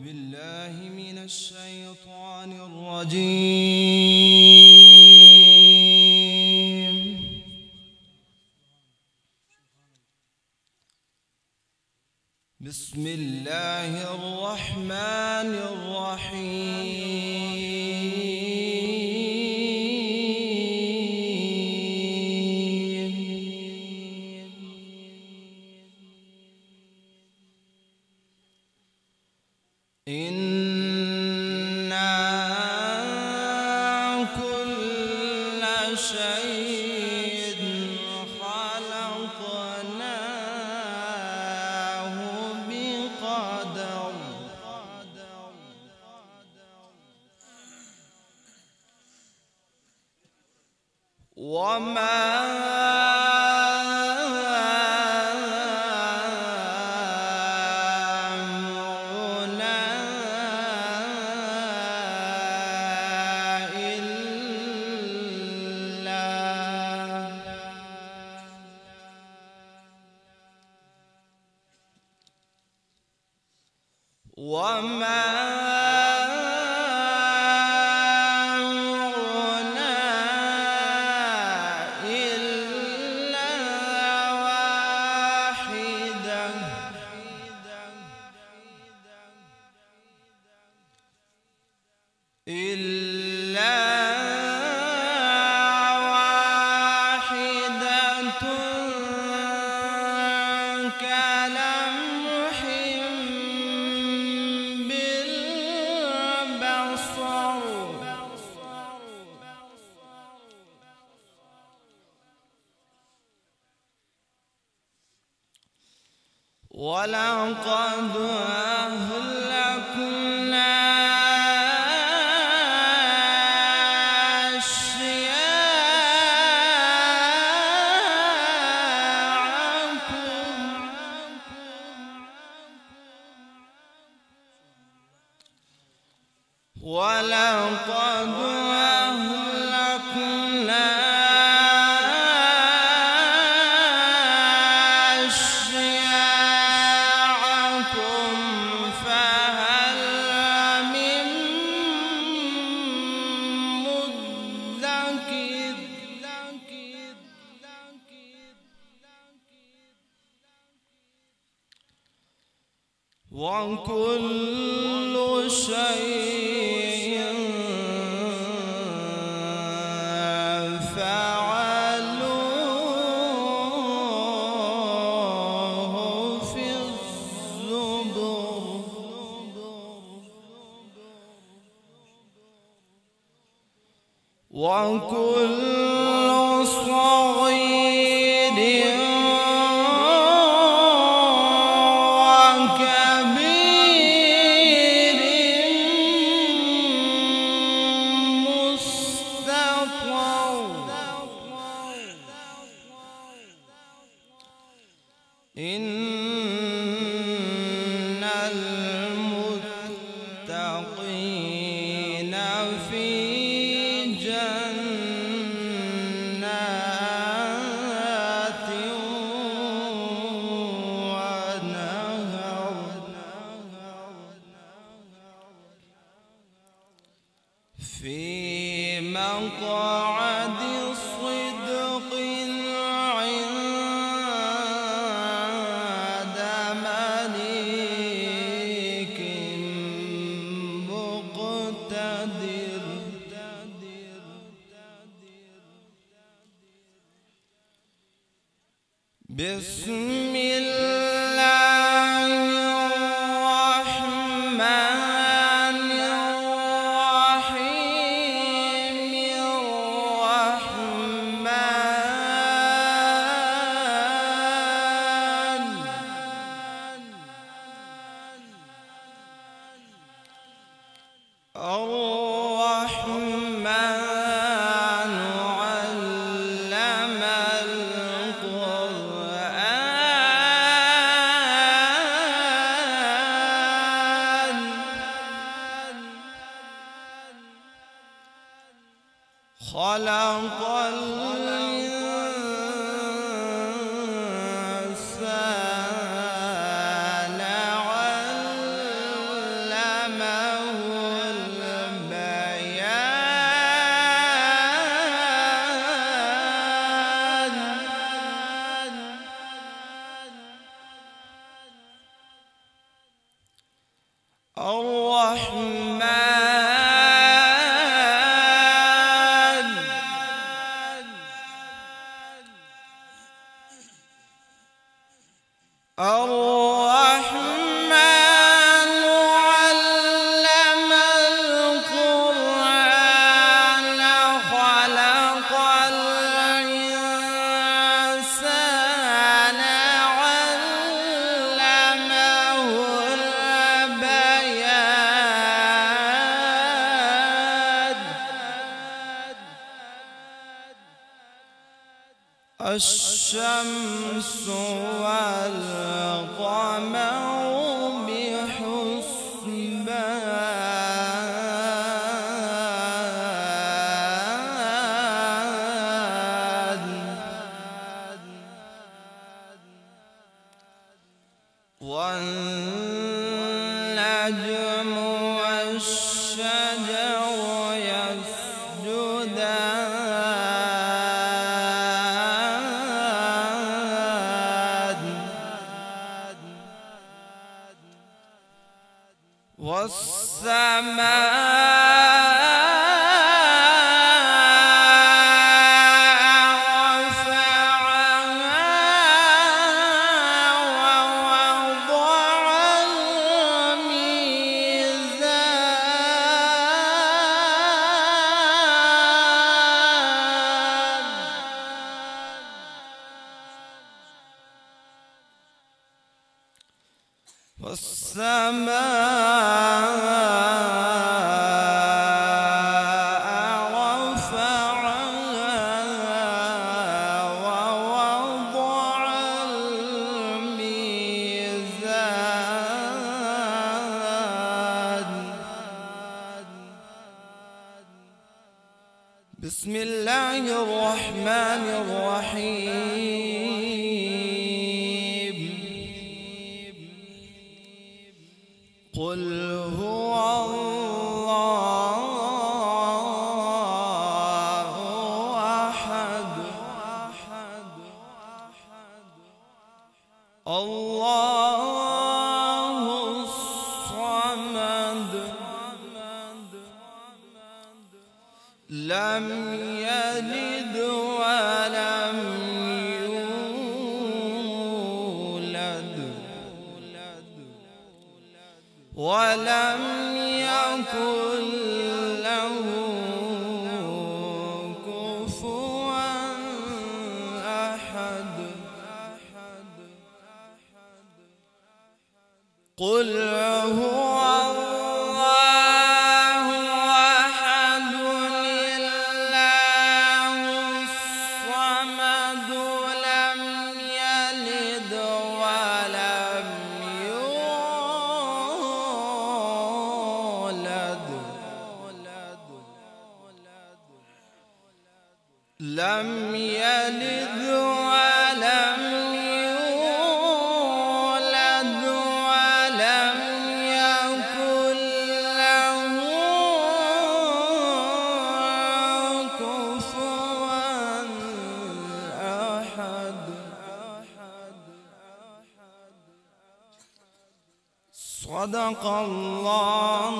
بالله من الشيطان الرجيم. بسم الله الرحمن الرحيم. إنا كل شيء خلقناه بقدر. وما أمرنا إلا واحدة كلمح بالبصر. ولقد أهلكنا ولقد أهلكنا أشياعكم فهل من مدكر. وكل شيء فعلوه في الزبر. وكل صغير وكبير مستطر. إن المتقين في جنات ونهر. في مقعد صدق عند مليك مقتدر. بسم الله الرحمن الرحيم. الرحمن علم القرآن. خلق الإنسان علمه الرحمن علم القرآن خلق الإنسان علمه البيان الشمس والقمر بحسبان والنجم والشجر يسجدان والسماء رفعها ووضع الميزان والسماء رفعها ووضع الميزان بسم الله الرحمن الرحيم قل هو الله أحد الله الصمد لم يلد ولم يولد ولم يكن له كفوا أحد قل هو الله أحد الله الصمد لم يلد ولم يولد لم يلد ولم يولد ولم يكن له كفوا أحد صدق الله